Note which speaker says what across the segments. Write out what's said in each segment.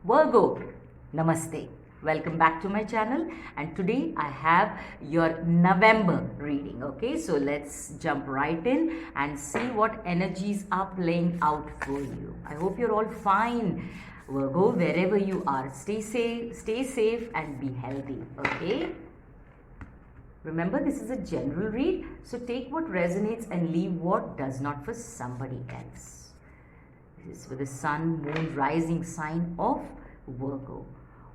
Speaker 1: Virgo, Namaste. Welcome back to my channel, and today I have your November reading. Okay, so let's jump right in and see what energies are playing out for you. I hope you're all fine, Virgo, wherever you are. Stay safe and be healthy. Okay. Remember, this is a general read, so take what resonates and leave what does not for somebody else. This is for the sun, moon, rising sign of Virgo.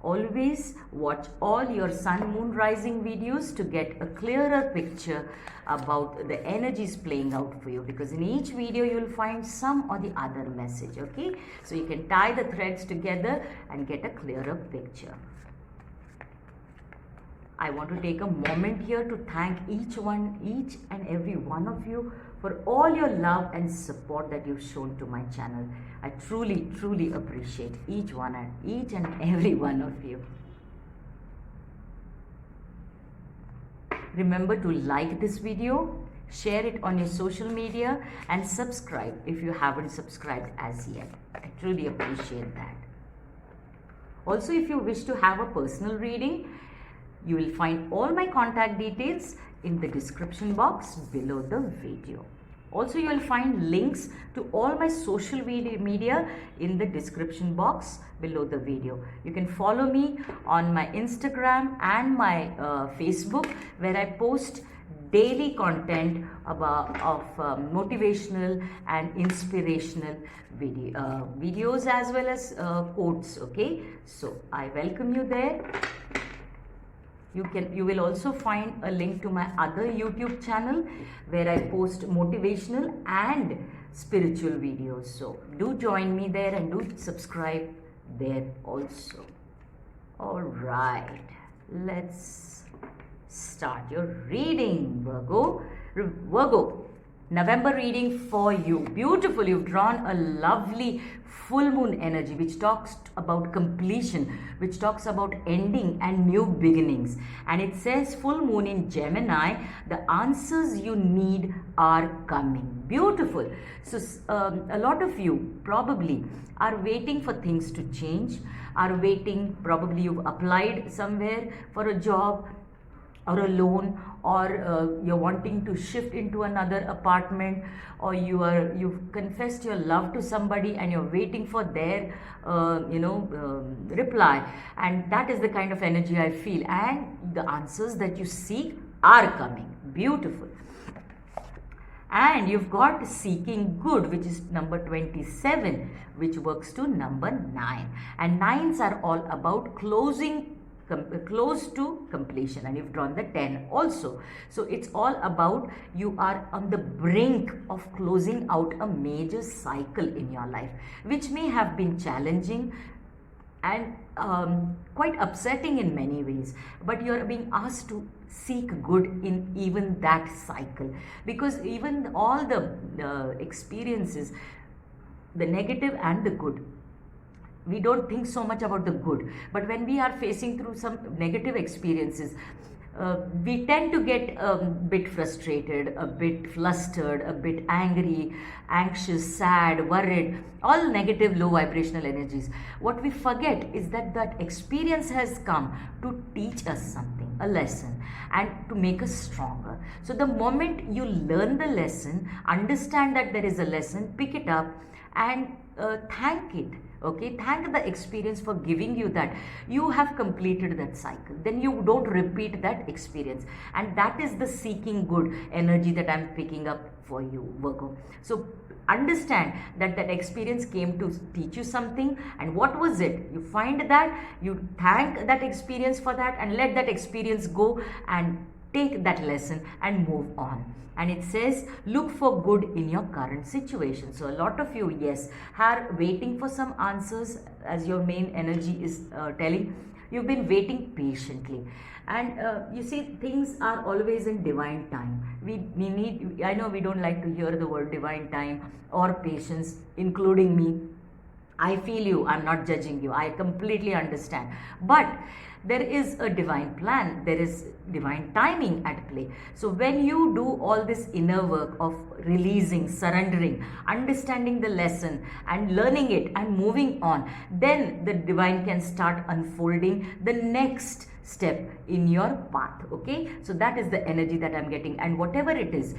Speaker 1: Always watch all your sun, moon, rising videos to get a clearer picture about the energies playing out for you, because in each video you will find some or the other message. Okay, so you can tie the threads together and get a clearer picture. I want to take a moment here to thank each and every one of you for all your love and support that you've shown to my channel. I truly appreciate each and every one of you. Remember to like this video, share it on your social media, and subscribe if you haven't subscribed as yet. I truly appreciate that. Also, if you wish to have a personal reading, you will find all my contact details in the description box below the video. Also, you will find links to all my social media in the description box below the video. You can follow me on my Instagram and my Facebook, where I post daily content of motivational and inspirational videos as well as quotes. Okay, so I welcome you there. You will also find a link to my other YouTube channel where I post motivational and spiritual videos. So do join me there and do subscribe there also. All right, let's start your reading, Virgo. Virgo, November reading for you. Beautiful. You've drawn a lovely full moon energy which talks about completion, which talks about ending and new beginnings. And it says full moon in Gemini, the answers you need are coming. Beautiful. So a lot of you probably are waiting for things to change, probably you've applied somewhere for a job or a loan, or you're wanting to shift into another apartment, or you've confessed your love to somebody and you're waiting for their reply, and that is the kind of energy I feel, and the answers that you seek are coming. Beautiful. And you've got seeking good, which is number 27, which works to number 9, and 9s are all about close to completion, and you've drawn the 10 also. So it's all about you are on the brink of closing out a major cycle in your life, which may have been challenging and quite upsetting in many ways, but you're being asked to seek good in even that cycle, because even all the experiences, the negative and the good, we don't think so much about the good, but when we are facing through some negative experiences, we tend to get a bit frustrated, a bit flustered, a bit angry, anxious, sad, worried, all negative low vibrational energies. What we forget is that experience has come to teach us something, a lesson, and to make us stronger. So the moment you learn the lesson, understand that there is a lesson, pick it up and thank it. Okay, thank the experience for giving you that. You have completed that cycle, then you don't repeat that experience, and that is the seeking good energy that I'm picking up for you, Virgo. So understand that experience came to teach you something, and what was it? You find that, you thank that experience for that, and let that experience go and take that lesson and move on. And it says look for good in your current situation. So a lot of you, yes, are waiting for some answers, as your main energy is telling. You've been waiting patiently, and you see, things are always in divine time. We need, I know we don't like to hear the word divine time or patience, including me. I feel you, I'm not judging you, I completely understand. But there is a divine plan, there is divine timing at play. So when you do all this inner work of releasing, surrendering, understanding the lesson and learning it and moving on, then the divine can start unfolding the next step in your path. Okay, so that is the energy that I'm getting. And whatever it is,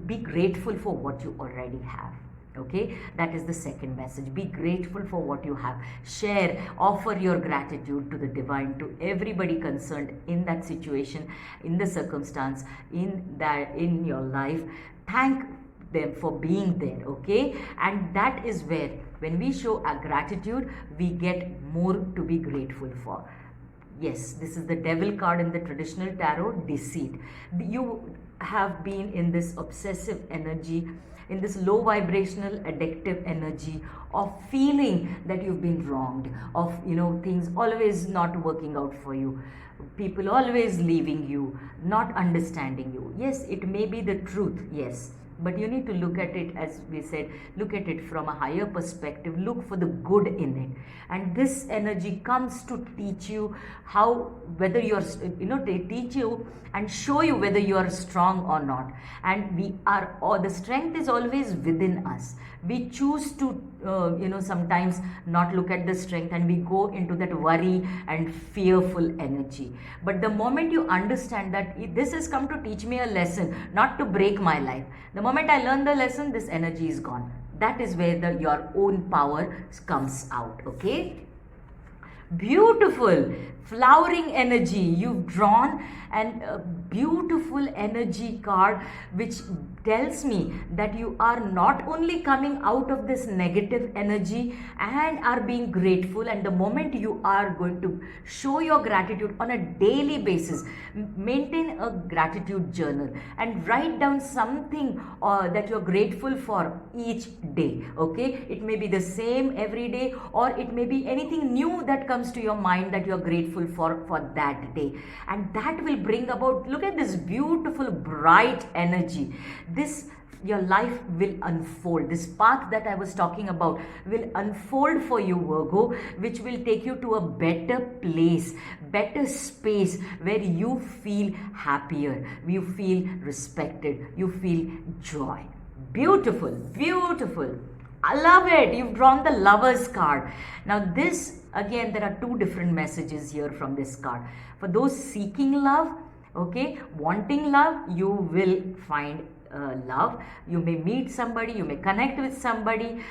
Speaker 1: be grateful for what you already have. Okay, that is the second message. Be grateful for what you have. Share, offer your gratitude to the divine, to everybody concerned in that situation, in the circumstance, in your life. Thank them for being there. Okay, and that is where, when we show our gratitude, we get more to be grateful for. Yes, this is the devil card in the traditional tarot, deceit. You have been in this obsessive energy, in this low vibrational addictive energy of feeling that you've been wronged, of things always not working out for you, people always leaving you, not understanding you. Yes, it may be the truth, yes, but you need to look at it, as we said, look at it from a higher perspective, look for the good in it. And this energy comes to teach you how, whether you're, they teach you and show you whether you are strong or not. And the strength is always within us. We choose to, sometimes not look at the strength, and we go into that worry and fearful energy. But the moment you understand that this has come to teach me a lesson, not to break my life, the moment I learn the lesson, this energy is gone. That is where your own power comes out. Okay, beautiful flowering energy you've drawn, and a beautiful energy card which tells me that you are not only coming out of this negative energy and are being grateful. And the moment you are going to show your gratitude on a daily basis, maintain a gratitude journal and write down something that you're grateful for each day. Okay, it may be the same every day, or it may be anything new that comes to your mind that you're grateful for that day, and that will bring about, look at this beautiful bright energy. Your life will unfold. This path that I was talking about will unfold for you, Virgo, which will take you to a better place, better space, where you feel happier, you feel respected, you feel joy. Beautiful, beautiful. I love it. You've drawn the Lovers card. Now this, again, there are two different messages here from this card. For those seeking love, okay, wanting love, you will find love. You may meet somebody, you may connect with somebody.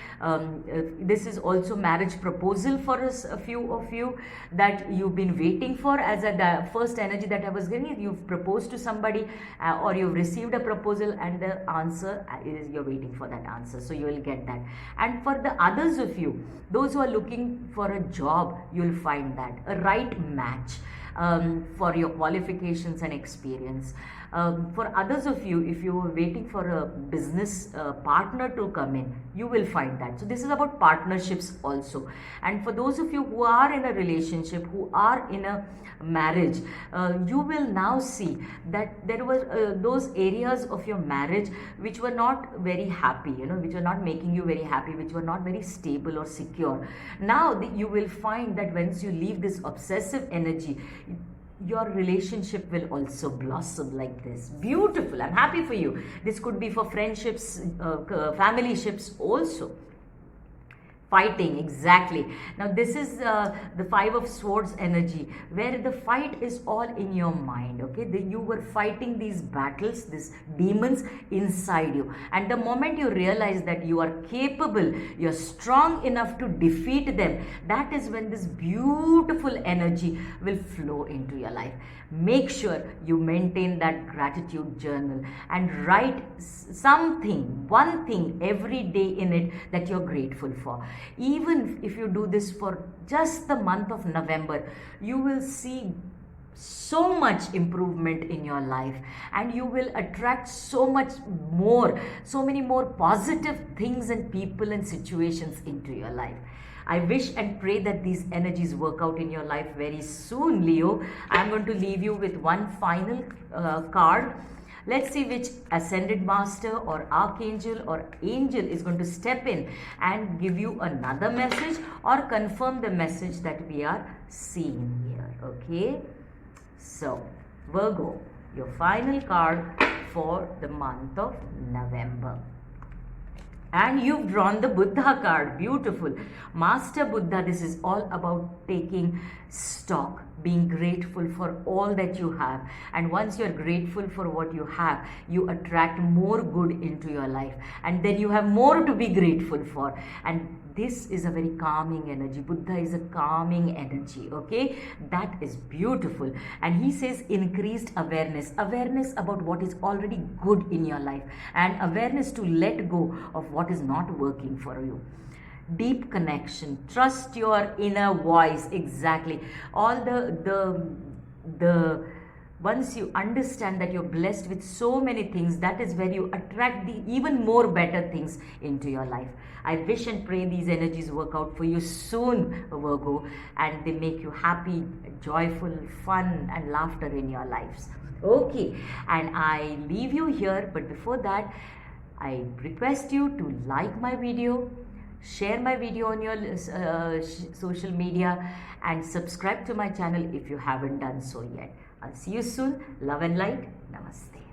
Speaker 1: This is also marriage proposal for a few of you that you've been waiting for. As the first energy that I was getting, you've proposed to somebody or you've received a proposal, and the answer is you're waiting for that answer, so you will get that. And for the others of you, those who are looking for a job, you'll find that a right match for your qualifications and experience. For others of you, if you are waiting for a business partner to come in, you will find that. So this is about partnerships also. And for those of you who are in a relationship, who are in a marriage, you will now see that there were those areas of your marriage which were not very happy, which were not making you very happy, which were not very stable or secure. Now you will find that once you leave this obsessive energy, your relationship will also blossom like this. Beautiful. I'm happy for you. This could be for friendships, family ships also. Fighting, exactly. Now this is the Five of Swords energy, where the fight is all in your mind. Okay, you were fighting these battles, these demons inside you, and the moment you realize that you are capable, you're strong enough to defeat them, that is when this beautiful energy will flow into your life. Make sure you maintain that gratitude journal and write something, one thing every day in it that you're grateful for. Even if you do this for just the month of November, you will see so much improvement in your life, and you will attract so many more positive things and people and situations into your life. I wish and pray that these energies work out in your life very soon, Leo. I'm going to leave you with one final card. Let's see which ascended master or archangel or angel is going to step in and give you another message or confirm the message that we are seeing here. Okay, so Virgo, your final card for the month of November. And you've drawn the Buddha card. Beautiful. Master Buddha, this is all about taking stock, being grateful for all that you have. And once you're grateful for what you have, you attract more good into your life. And then you have more to be grateful for. And this is a very calming energy. Buddha is a calming energy, okay? That is beautiful. And he says increased awareness about what is already good in your life, and awareness to let go of what is not working for you. Deep connection, trust your inner voice. Exactly. All the once you understand that you're blessed with so many things, that is where you attract the even more better things into your life. I wish and pray these energies work out for you soon, Virgo, and they make you happy, joyful, fun, and laughter in your lives. Okay, and I leave you here, but before that, I request you to like my video, share my video on your social media, and subscribe to my channel if you haven't done so yet. I'll see you soon. Love and light. Namaste.